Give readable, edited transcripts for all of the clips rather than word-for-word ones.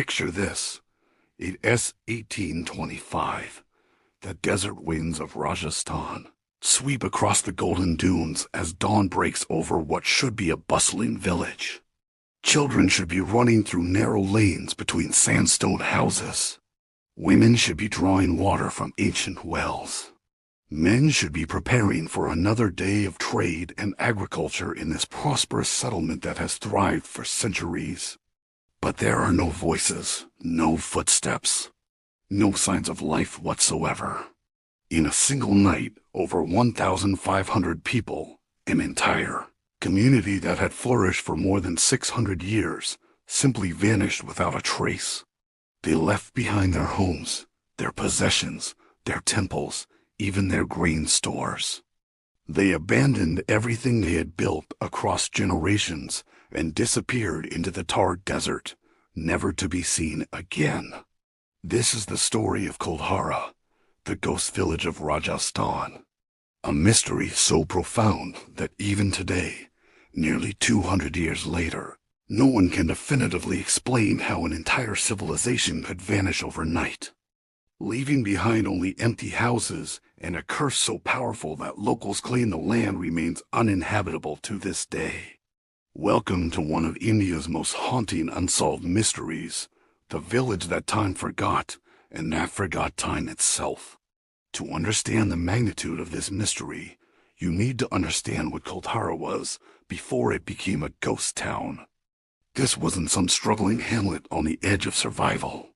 Picture this. It's 1825. The desert winds of Rajasthan sweep across the golden dunes as dawn breaks over what should be a bustling village. Children should be running through narrow lanes between sandstone houses. Women should be drawing water from ancient wells. Men should be preparing for another day of trade and agriculture in this prosperous settlement that has thrived for centuries. But there are no voices, no footsteps, no signs of life whatsoever. In a single night, over 1,500 people, an entire community that had flourished for more than 600 years, simply vanished without a trace. They left behind their homes, their possessions, their temples, even their grain stores. They abandoned everything they had built across generations and disappeared into the Thar desert, never to be seen again. This is the story of Kuldhara, the ghost village of Rajasthan. A mystery so profound that even today, nearly 200 years later, no one can definitively explain how an entire civilization could vanish overnight, leaving behind only empty houses and a curse so powerful that locals claim the land remains uninhabitable to this day. Welcome to one of India's most haunting unsolved mysteries, the village that time forgot, and that forgot time itself. To understand the magnitude of this mystery, you need to understand what Kuldhara was before it became a ghost town. This wasn't some struggling hamlet on the edge of survival.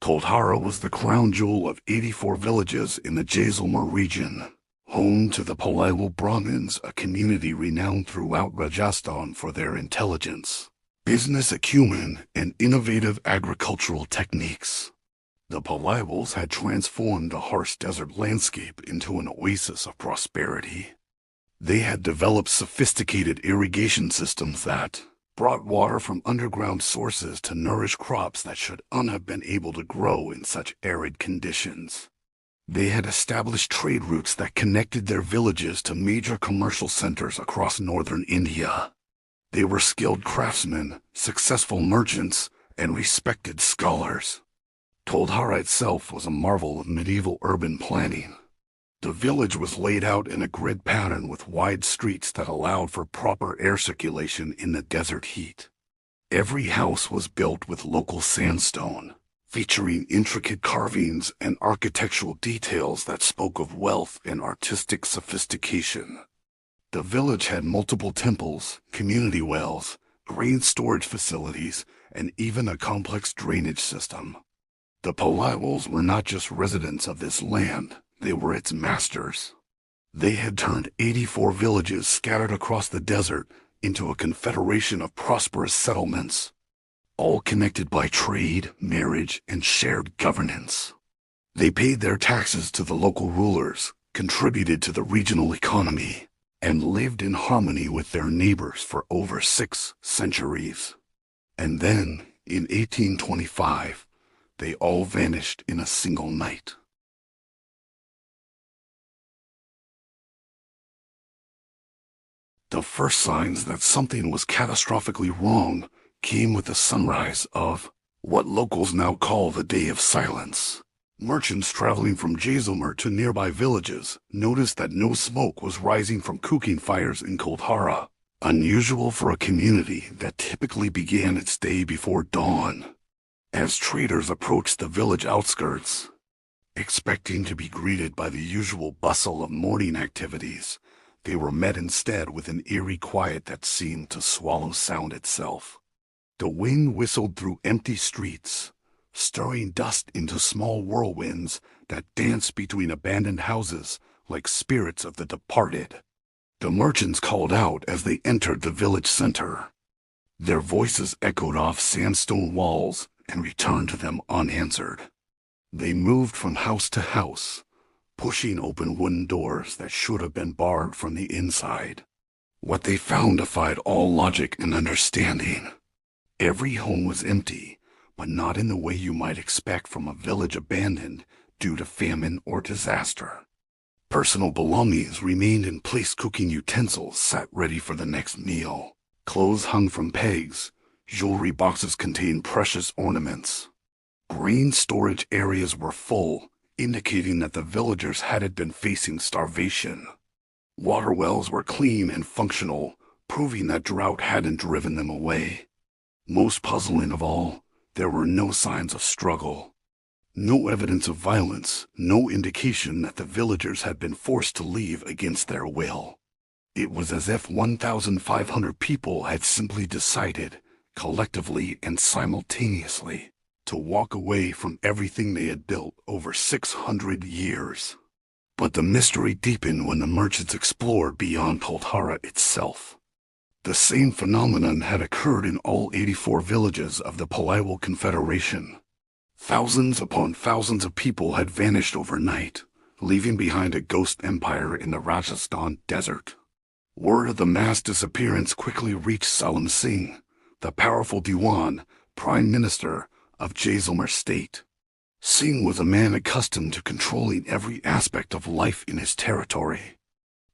Kuldhara was the crown jewel of 84 villages in the Jaisalmer region, home to the Palaiwal Brahmins, a community renowned throughout Rajasthan for their intelligence, business acumen, and innovative agricultural techniques. The Palaiwals had transformed a harsh desert landscape into an oasis of prosperity. They had developed sophisticated irrigation systems that brought water from underground sources to nourish crops that should not have been able to grow in such arid conditions. They had established trade routes that connected their villages to major commercial centers across northern India. They were skilled craftsmen, successful merchants, and respected scholars. Kuldhara itself was a marvel of medieval urban planning. The village was laid out in a grid pattern with wide streets that allowed for proper air circulation in the desert heat. Every house was built with local sandstone, featuring intricate carvings and architectural details that spoke of wealth and artistic sophistication. The village had multiple temples, community wells, grain storage facilities, and even a complex drainage system. The Palaiwals were not just residents of this land, they were its masters. They had turned 84 villages scattered across the desert into a confederation of prosperous settlements, all connected by trade, marriage, and shared governance. They paid their taxes to the local rulers, contributed to the regional economy, and lived in harmony with their neighbors for over 6 centuries. And then, in 1825, they all vanished in a single night. The first signs that something was catastrophically wrong came with the sunrise of what locals now call the Day of Silence. Merchants traveling from Jaisalmer to nearby villages noticed that no smoke was rising from cooking fires in Kuldhara, unusual for a community that typically began its day before dawn. As traders approached the village outskirts, expecting to be greeted by the usual bustle of morning activities, they were met instead with an eerie quiet that seemed to swallow sound itself. The wind whistled through empty streets, stirring dust into small whirlwinds that danced between abandoned houses like spirits of the departed. The merchants called out as they entered the village center. Their voices echoed off sandstone walls and returned to them unanswered. They moved from house to house, pushing open wooden doors that should have been barred from the inside. What they found defied all logic and understanding. Every home was empty, but not in the way you might expect from a village abandoned due to famine or disaster. Personal belongings remained in place. Cooking utensils sat ready for the next meal. Clothes hung from pegs, Jewelry boxes contained precious ornaments. Grain storage areas were full, indicating that the villagers hadn't been facing starvation. Water wells were clean and functional, proving that drought hadn't driven them away. Most puzzling of all, there were no signs of struggle. No evidence of violence, no indication that the villagers had been forced to leave against their will. It was as if 1,500 people had simply decided, collectively and simultaneously, to walk away from everything they had built over 600 years. But the mystery deepened when the merchants explored beyond Kuldhara itself. The same phenomenon had occurred in all 84 villages of the Palaiwal Confederation. Thousands upon thousands of people had vanished overnight, leaving behind a ghost empire in the Rajasthan desert. Word of the mass disappearance quickly reached Salim Singh, the powerful Diwan, Prime Minister of Jaisalmer state. Singh was a man accustomed to controlling every aspect of life in his territory,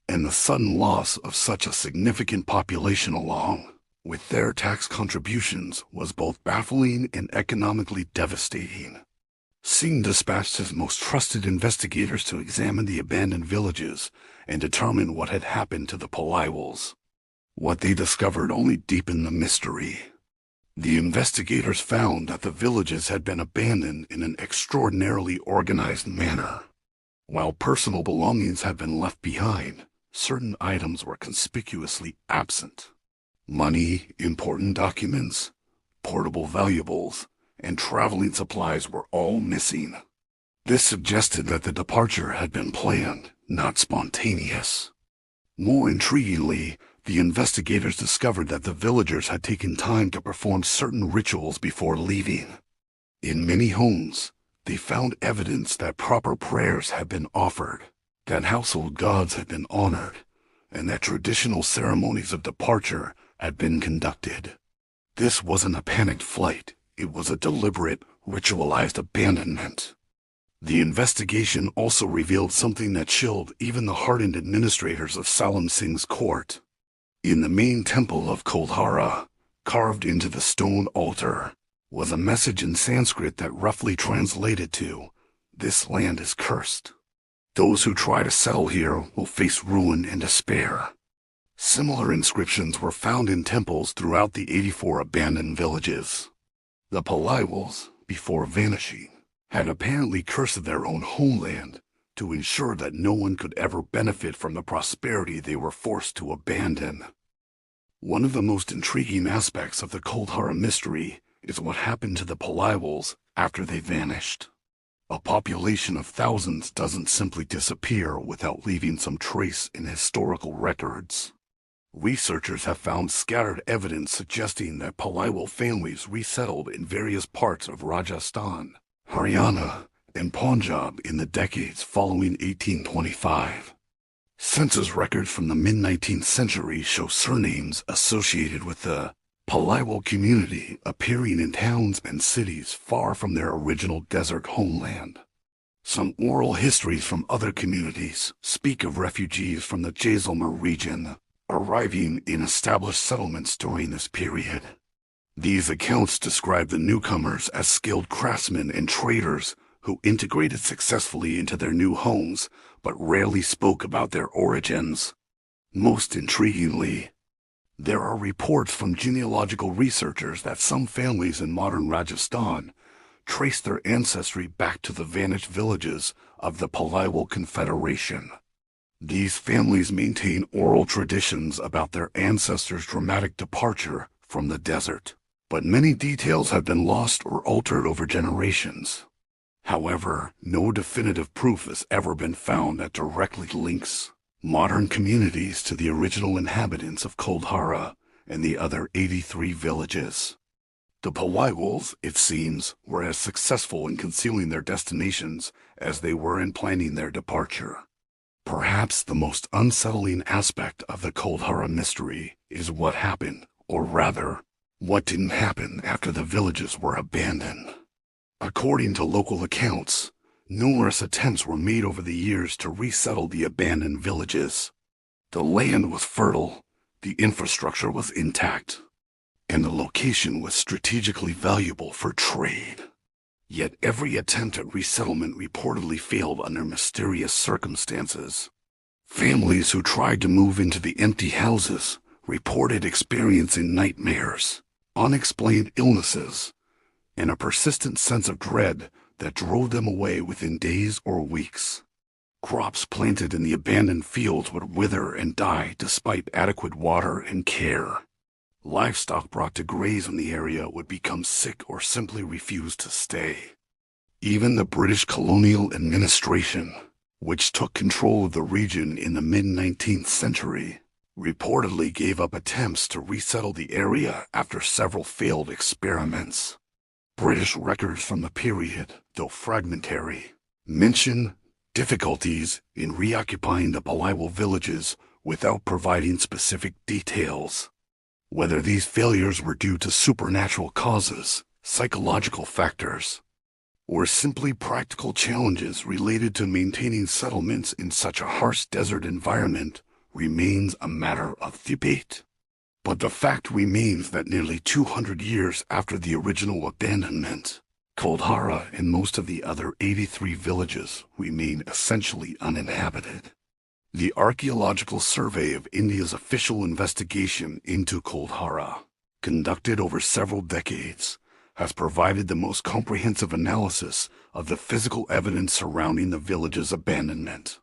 and the sudden loss of such a significant population along with their tax contributions was both baffling and economically devastating. Singh dispatched his most trusted investigators to examine the abandoned villages and determine what had happened to the Palaiwals. What they discovered only deepened the mystery. The investigators found that the villages had been abandoned in an extraordinarily organized manner. While personal belongings had been left behind, certain items were conspicuously absent. Money, important documents, portable valuables, and traveling supplies were all missing. This suggested that the departure had been planned, not spontaneous. More intriguingly, the investigators discovered that the villagers had taken time to perform certain rituals before leaving. In many homes, they found evidence that proper prayers had been offered, that household gods had been honored, and that traditional ceremonies of departure had been conducted. This wasn't a panicked flight, it was a deliberate, ritualized abandonment. The investigation also revealed something that chilled even the hardened administrators of Salim Singh's court. In the main temple of Kuldhara, carved into the stone altar, was a message in Sanskrit that roughly translated to, "This land is cursed. Those who try to settle here will face ruin and despair." Similar inscriptions were found in temples throughout the 84 abandoned villages. The Palaiwals, before vanishing, had apparently cursed their own homeland to ensure that no one could ever benefit from the prosperity they were forced to abandon. One of the most intriguing aspects of the Kuldhara mystery is what happened to the Palaiwals after they vanished. A population of thousands doesn't simply disappear without leaving some trace in historical records. Researchers have found scattered evidence suggesting that Palaiwal families resettled in various parts of Rajasthan, Haryana, and Punjab in the decades following 1825. Census records from the mid-19th century show surnames associated with the Palaiwal community appearing in towns and cities far from their original desert homeland. Some oral histories from other communities speak of refugees from the Jaisalmer region arriving in established settlements during this period. These accounts describe the newcomers as skilled craftsmen and traders who integrated successfully into their new homes but rarely spoke about their origins. Most intriguingly, there are reports from genealogical researchers that some families in modern Rajasthan trace their ancestry back to the vanished villages of the Palaiwal Confederation. These families maintain oral traditions about their ancestors' dramatic departure from the desert, but many details have been lost or altered over generations. However, no definitive proof has ever been found that directly links modern communities to the original inhabitants of Kuldhara and the other 83 villages. The Palaiwals, it seems, were as successful in concealing their destinations as they were in planning their departure. Perhaps the most unsettling aspect of the Kuldhara mystery is what happened, or rather, what didn't happen after the villages were abandoned. According to local accounts, numerous attempts were made over the years to resettle the abandoned villages. The land was fertile, the infrastructure was intact, and the location was strategically valuable for trade. Yet every attempt at resettlement reportedly failed under mysterious circumstances. Families who tried to move into the empty houses reported experiencing nightmares, unexplained illnesses, and a persistent sense of dread that drove them away within days or weeks. Crops planted in the abandoned fields would wither and die despite adequate water and care. Livestock brought to graze in the area would become sick or simply refuse to stay. Even the British colonial administration, which took control of the region in the mid-19th century, reportedly gave up attempts to resettle the area after several failed experiments. British records from the period, though fragmentary, mention difficulties in reoccupying the Palaiwal villages without providing specific details. Whether these failures were due to supernatural causes, psychological factors, or simply practical challenges related to maintaining settlements in such a harsh desert environment remains a matter of debate. But the fact remains that nearly 200 years after the original abandonment, Kuldhara and most of the other 83 villages remain essentially uninhabited. The Archaeological Survey of India's official investigation into Kuldhara, conducted over several decades, has provided the most comprehensive analysis of the physical evidence surrounding the village's abandonment.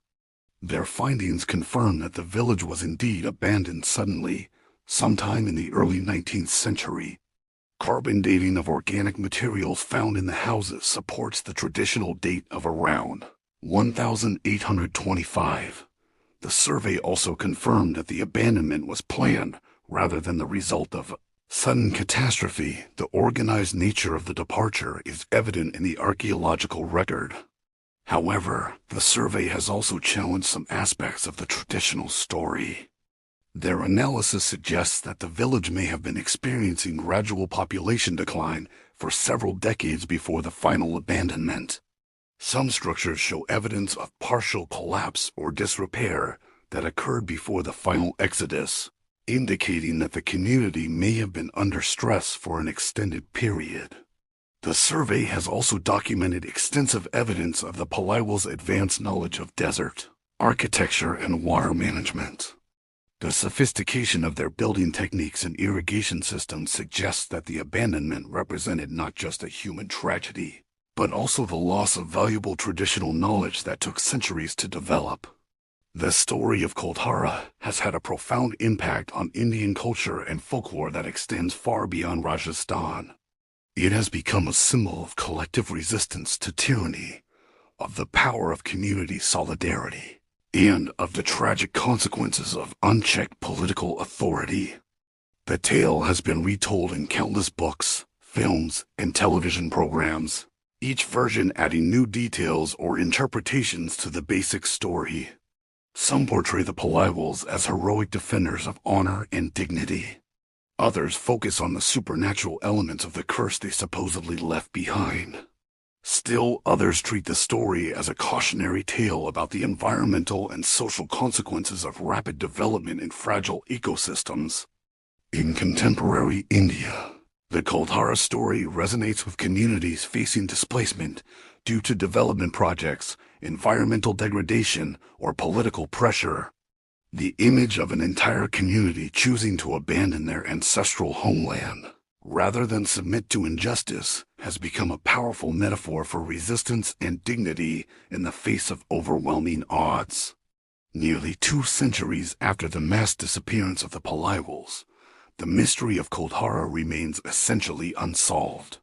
Their findings confirm that the village was indeed abandoned suddenly, sometime in the early 19th century. Carbon dating of organic materials found in the houses supports the traditional date of around 1825. The survey also confirmed that the abandonment was planned rather than the result of sudden catastrophe. The organized nature of the departure is evident in the archaeological record. However, the survey has also challenged some aspects of the traditional story. Their analysis suggests that the village may have been experiencing gradual population decline for several decades before the final abandonment. Some structures show evidence of partial collapse or disrepair that occurred before the final exodus, indicating that the community may have been under stress for an extended period. The survey has also documented extensive evidence of the Palaiwal's advanced knowledge of desert, architecture, and water management. The sophistication of their building techniques and irrigation systems suggests that the abandonment represented not just a human tragedy, but also the loss of valuable traditional knowledge that took centuries to develop. The story of Kuldhara has had a profound impact on Indian culture and folklore that extends far beyond Rajasthan. It has become a symbol of collective resistance to tyranny, of the power of community solidarity, and of the tragic consequences of unchecked political authority. The tale has been retold in countless books, films, and television programs, each version adding new details or interpretations to the basic story. Some portray the Palaiwals as heroic defenders of honor and dignity. Others focus on the supernatural elements of the curse they supposedly left behind. Still, others treat the story as a cautionary tale about the environmental and social consequences of rapid development in fragile ecosystems. In contemporary India, the Kuldhara story resonates with communities facing displacement due to development projects, environmental degradation, or political pressure. The image of an entire community choosing to abandon their ancestral homeland rather than submit to injustice has become a powerful metaphor for resistance and dignity in the face of overwhelming odds. Nearly 2 centuries after the mass disappearance of the Palaiwals, the mystery of Kuldhara remains essentially unsolved.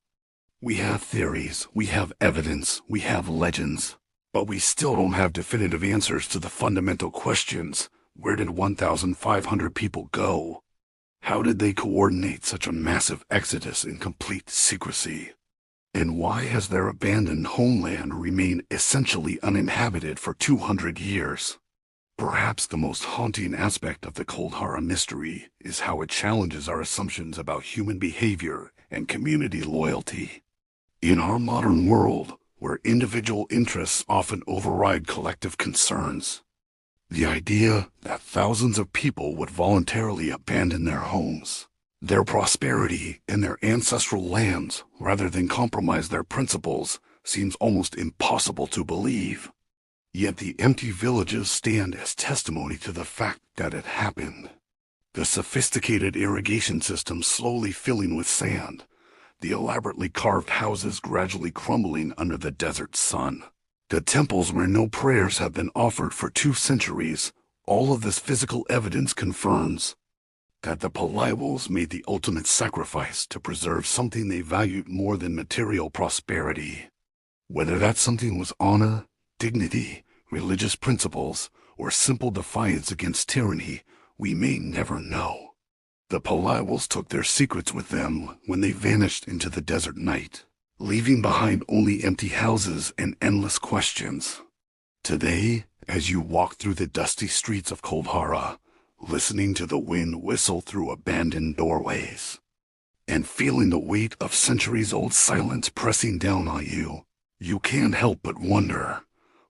We have theories, we have evidence, we have legends, but we still don't have definitive answers to the fundamental questions. Where did 1,500 people go? How did they coordinate such a massive exodus in complete secrecy? And why has their abandoned homeland remained essentially uninhabited for 200 years? Perhaps the most haunting aspect of the Kuldhara mystery is how it challenges our assumptions about human behavior and community loyalty. In our modern world, where individual interests often override collective concerns, the idea that thousands of people would voluntarily abandon their homes, their prosperity in their ancestral lands rather than compromise their principles seems almost impossible to believe. Yet the empty villages stand as testimony to the fact that it happened. The sophisticated irrigation system slowly filling with sand, the elaborately carved houses gradually crumbling under the desert sun, the temples where no prayers have been offered for 2 centuries. All of this physical evidence confirms that the Palaiwals made the ultimate sacrifice to preserve something they valued more than material prosperity. Whether that something was honor, dignity, religious principles, or simple defiance against tyranny, we may never know. The Palaiwals took their secrets with them when they vanished into the desert night, leaving behind only empty houses and endless questions. Today, as you walk through the dusty streets of Kuldhara, listening to the wind whistle through abandoned doorways, and feeling the weight of centuries-old silence pressing down on you, you can't help but wonder,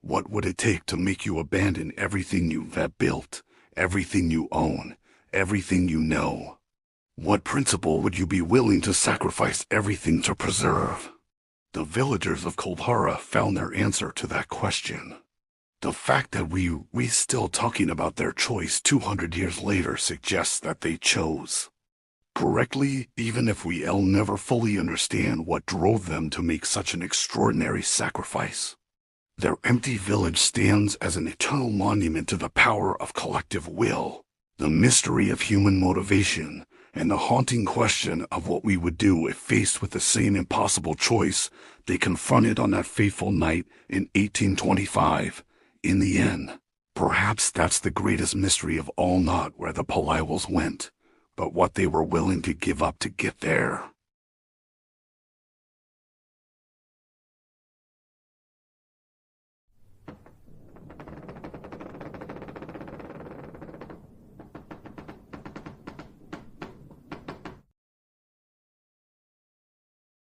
what would it take to make you abandon everything you've built, everything you own, everything you know? What principle would you be willing to sacrifice everything to preserve? The villagers of Kuldhara found their answer to that question. The fact that we still talking about their choice 200 years later suggests that they chose correctly, even if we'll never fully understand what drove them to make such an extraordinary sacrifice. Their empty village stands as an eternal monument to the power of collective will, the mystery of human motivation, and the haunting question of what we would do if faced with the same impossible choice they confronted on that fateful night in 1825. In the end, perhaps that's the greatest mystery of all, not where the Palaiwals went, but what they were willing to give up to get there.